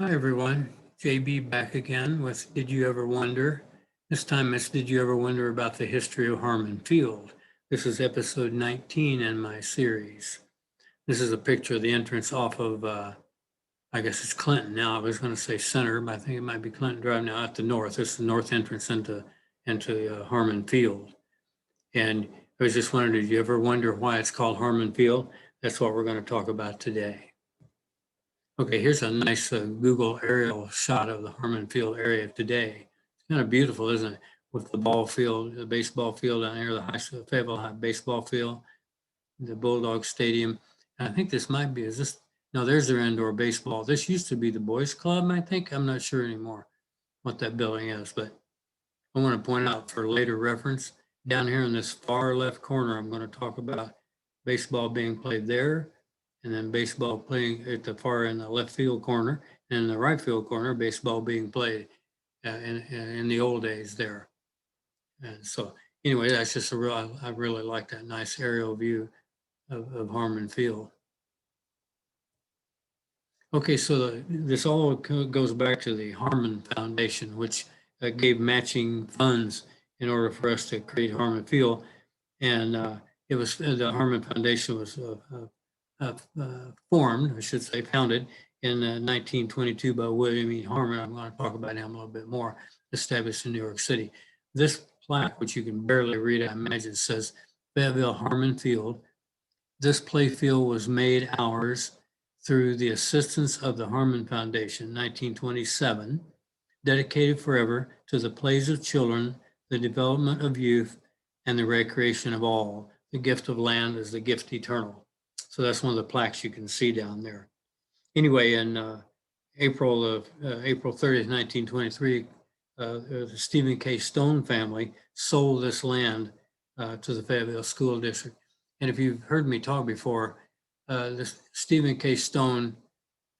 Hi everyone, JB back again with Did You Ever Wonder? This time it's Did You Ever Wonder About the History of Harmon Field? This is episode 19 in my series. This is a picture of the entrance off of, I guess it's Clinton now. I was going to say Center, but I think it might be Clinton Drive now at the north. This is the north entrance into Harmon Field. And I was just wondering, did you ever wonder why it's called Harmon Field? That's what we're going to talk about today. Okay, here's a nice Google aerial shot of the Harmon Field area today. It's kind of beautiful, isn't it? With the ball field, the baseball field down here, the Fayetteville High baseball field, the Bulldog Stadium. And I think this might be, no, there's their indoor baseball. This used to be the boys club, I think. I'm not sure anymore what that building is, but I want to point out for later reference, down here in this far left corner, I'm going to talk about baseball being played there, and then baseball playing at the far in the left field corner, and in the right field corner, baseball being played in the old days there. And so anyway, that's just I really like that nice aerial view of Harmon Field. Okay, so this all goes back to the Harmon Foundation, which gave matching funds in order for us to create Harmon Field. And it was the Harmon Foundation was formed, I should say, founded in 1922 by William E. Harmon. I'm going to talk about him a little bit more, established in New York City. This plaque, which you can barely read, I imagine, says Fayetteville Harmon Field. This playfield was made ours through the assistance of the Harmon Foundation, 1927, dedicated forever to the plays of children, the development of youth, and the recreation of all. The gift of land is the gift eternal. So that's one of the plaques you can see down there. Anyway, in April 30th, 1923, the Stephen K. Stone family sold this land to the Fayetteville School District. And if you've heard me talk before, this Stephen K. Stone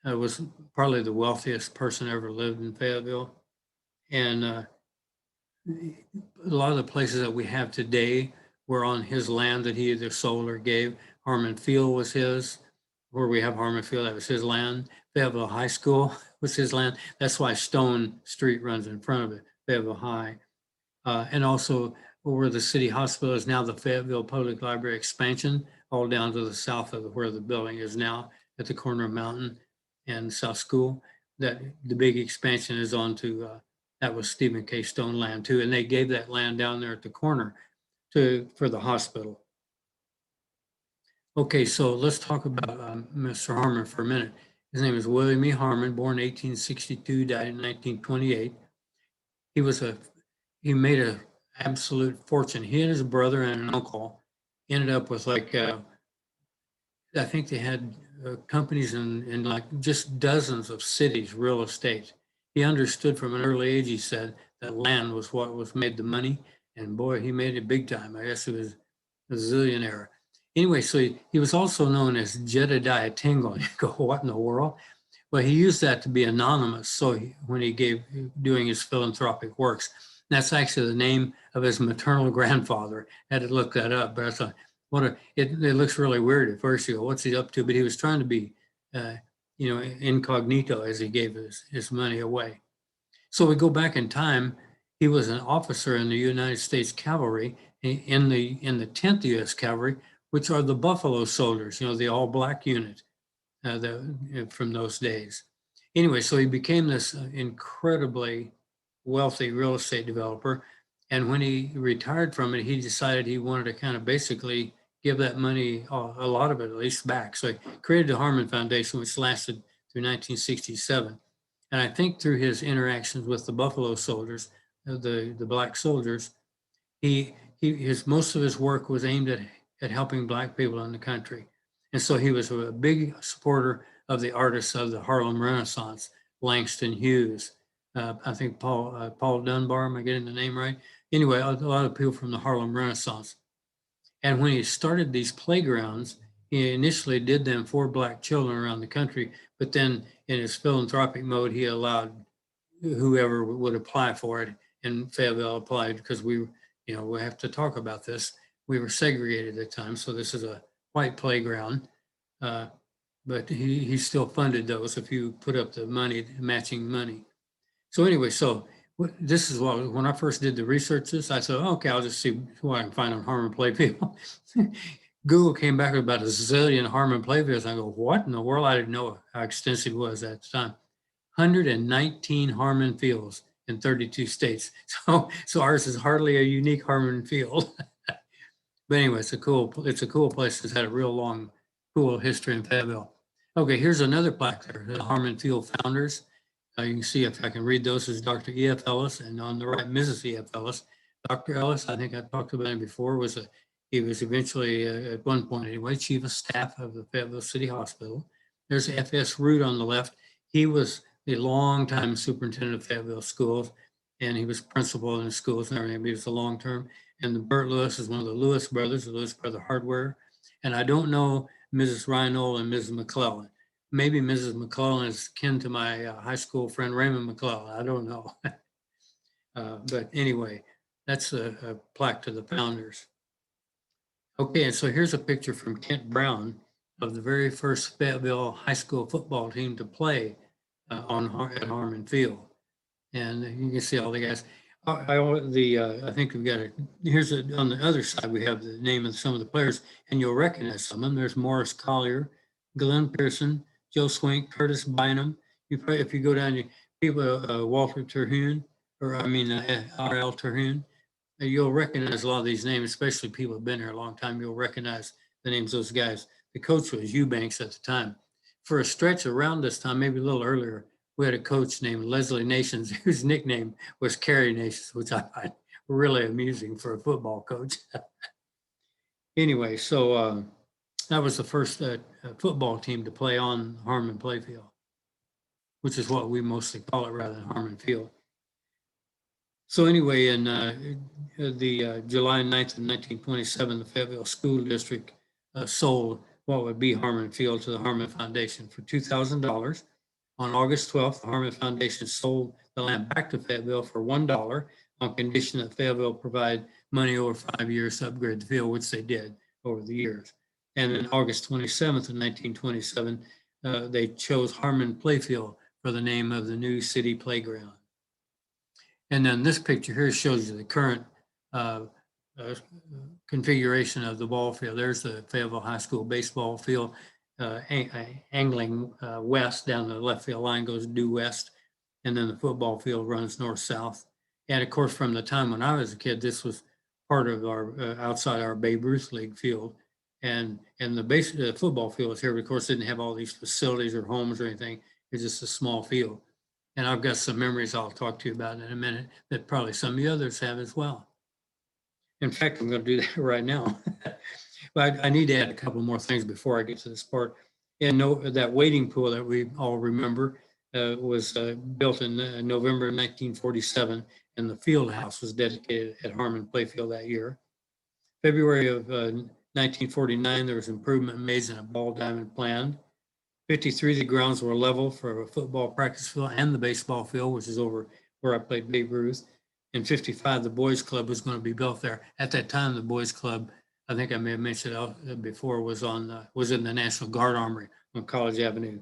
was probably the wealthiest person ever lived in Fayetteville. And a lot of the places that we have today were on his land that he either sold or gave. Harmon Field was his. Where we have Harmon Field, that was his land. Fayetteville High School was his land. That's why Stone Street runs in front of it, Fayetteville High. And also where the city hospital is now, the Fayetteville Public Library expansion, all down to the south of where the building is now at the corner of Mountain and South School. That the big expansion is onto, that was Stephen K. Stone land too. And they gave that land down there at the corner for the hospital. Okay, so let's talk about Mr. Harmon for a minute. His name is William E. Harmon, born 1862, died in 1928. He made an absolute fortune. He and his brother and an uncle ended up with I think they had companies in like just dozens of cities, real estate. He understood from an early age, he said, that land was what made the money. And boy, he made it big time. I guess he was a zillionaire. Anyway, so he was also known as Jedediah Tingle. You go, what in the world? Well, he used that to be anonymous. So when he doing his philanthropic works, that's actually the name of his maternal grandfather. I had to look that up, but I thought, it looks really weird at first. You go, what's he up to? But he was trying to be, incognito as he gave his money away. So we go back in time. He was an officer in the United States Cavalry in the 10th U.S. Cavalry, which are the Buffalo Soldiers, the all-black unit from those days. Anyway, so he became this incredibly wealthy real estate developer. And when he retired from it, he decided he wanted to kind of basically give that money, a lot of it at least, back. So he created the Harmon Foundation, which lasted through 1967. And I think through his interactions with the Buffalo Soldiers, the black soldiers, most of his work was aimed at helping black people in the country. And so he was a big supporter of the artists of the Harlem Renaissance, Langston Hughes, I think Paul Dunbar, am I getting the name right? Anyway, a lot of people from the Harlem Renaissance. And when he started these playgrounds, he initially did them for black children around the country, but then in his philanthropic mode, he allowed whoever would apply for it, and Fayetteville applied because we have to talk about this. We were segregated at the time, so this is a white playground. but he still funded those if you put up the money, matching money. So anyway, so this is what, when I first did the research this, I said, okay, I'll just see what I can find on Harmon Playfield. Google came back with about a zillion Harmon Playfields. I go, what in the world? I didn't know how extensive it was at the time. 119 Harmon Fields in 32 states. So ours is hardly a unique Harmon Field. But anyway, it's a cool place. It's had a real long, cool history in Fayetteville. Okay, here's another plaque there, the Harmon Field founders. You can see, if I can read those, is Dr. E.F. Ellis, and on the right, Mrs. E.F. Ellis. Dr. Ellis, I think I talked about him before, he was eventually, at one point anyway, chief of staff of the Fayetteville City Hospital. There's F.S. Root on the left. He was a longtime superintendent of Fayetteville schools, and he was principal in the schools and everything, but he was a long term. And the Burt Lewis is one of the Lewis brothers, the Lewis Brother Hardware. And I don't know Mrs. Reinhold and Mrs. McClellan. Maybe Mrs. McClellan is kin to my high school friend Raymond McClellan. I don't know. But anyway, that's a plaque to the founders. Okay, and so here's a picture from Kent Brown of the very first Fayetteville high school football team to play at Harmon Field. And you can see all the guys. I think we've got it. On the other side, we have the name of some of the players, and you'll recognize some of them. There's Morris Collier, Glenn Pearson, Joe Swink, Curtis Bynum. If you go down, people, Walter Terhune, R.L. Terhune, you'll recognize a lot of these names, especially people who've been here a long time. You'll recognize the names of those guys. The coach was Eubanks at the time. For a stretch around this time, maybe a little earlier, we had a coach named Leslie Nations, whose nickname was Carrie Nations, which I find really amusing for a football coach. Anyway, so that was the first football team to play on Harmon Playfield, which is what we mostly call it rather than Harmon Field. So anyway, in the July 9th of 1927, the Fayetteville School District sold what would be Harmon Field to the Harmon Foundation for $2,000. On August 12th, the Harmon Foundation sold the land back to Fayetteville for $1 on condition that Fayetteville provide money over 5 years to upgrade the field, which they did over the years. And then August 27th of 1927, they chose Harmon Playfield for the name of the new city playground. And then this picture here shows you the current configuration of the ball field. There's the Fayetteville High School baseball field. Angling west down the left field line goes due west, and then the football field runs north-south. And of course, from the time when I was a kid, this was part of our outside our Babe Ruth League field, and the football field was here. But of course, didn't have all these facilities or homes or anything. It's just a small field. And I've got some memories I'll talk to you about in a minute that probably some of the others have as well. In fact, I'm going to do that right now. But I need to add a couple more things before I get to this part. And that wading pool that we all remember was built in November 1947, and the field house was dedicated at Harmon Playfield that year. February of 1949, there was improvement made in a ball diamond planned. 53, the grounds were level for a football practice field and the baseball field, which is over where I played Babe Ruth. In 55, the boys club was going to be built there. At that time, the boys club, I think I may have mentioned it before, was in the National Guard Armory on College Avenue.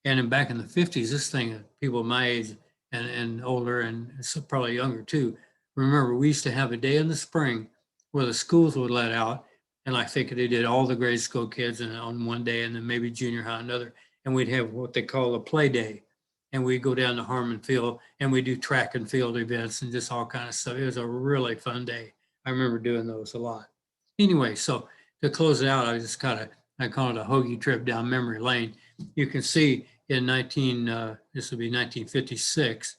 And then back in the 50s, this thing, people my age and older and probably younger too, remember we used to have a day in the spring where the schools would let out, and I think they did all the grade school kids and on one day, and then maybe junior high another, and we'd have what they call a play day. And we'd go down to Harmon Field and we do track and field events and just all kind of stuff. It was a really fun day. I remember doing those a lot. Anyway, so to close it out, I call it a hoagie trip down memory lane. You can see in this would be 1956,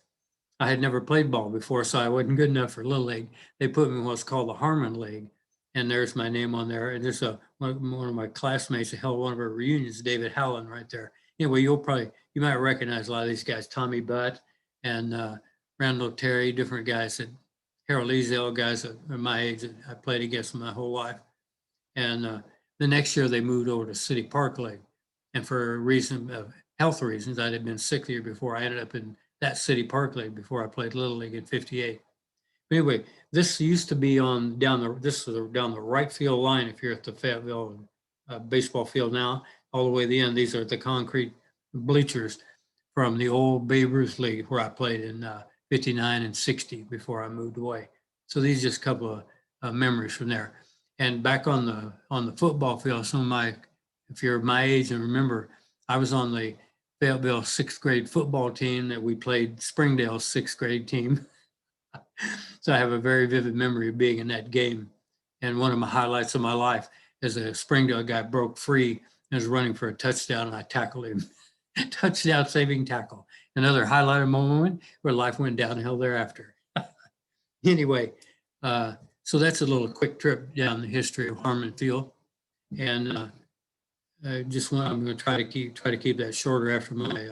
I had never played ball before, so I wasn't good enough for Little League. They put me in what's called the Harmon League, and there's my name on there. And there's one of my classmates that held one of our reunions, David Howland, right there. Anyway, you might recognize a lot of these guys, Tommy Butt and Randall Terry, different guys Harold Easdale, guys that are my age that I played against my whole life. And the next year they moved over to City Park League. And for a reason of health reasons, I had been sick the year before. I ended up in that City Park League before I played Little League in 58. But anyway, this used to be down the right field line if you're at the Fayetteville baseball field now. all the way to the end. These are the concrete bleachers from the old Babe Ruth League where I played in 59 and 60 before I moved away. So these are just a couple of memories from there. And back on the football field, some of my, if you're my age and remember, I was on the Fayetteville sixth grade football team that we played Springdale's sixth grade team. So I have a very vivid memory of being in that game. And one of my highlights of my life is a Springdale guy broke free and was running for a touchdown, and I tackled him. Touchdown saving tackle. Another highlight of my moment where life went downhill thereafter. Anyway, so that's a little quick trip down the history of Harmon Field. And I'm going to try to keep that shorter after my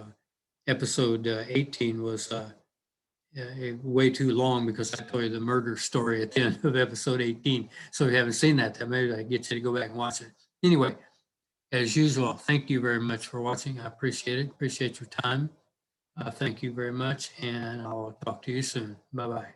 episode 18 was way too long because I told you the murder story at the end of episode 18. So if you haven't seen that, then maybe I get you to go back and watch it. Anyway, as usual, thank you very much for watching. I appreciate it. Appreciate your time. Thank you very much, and I'll talk to you soon. Bye-bye.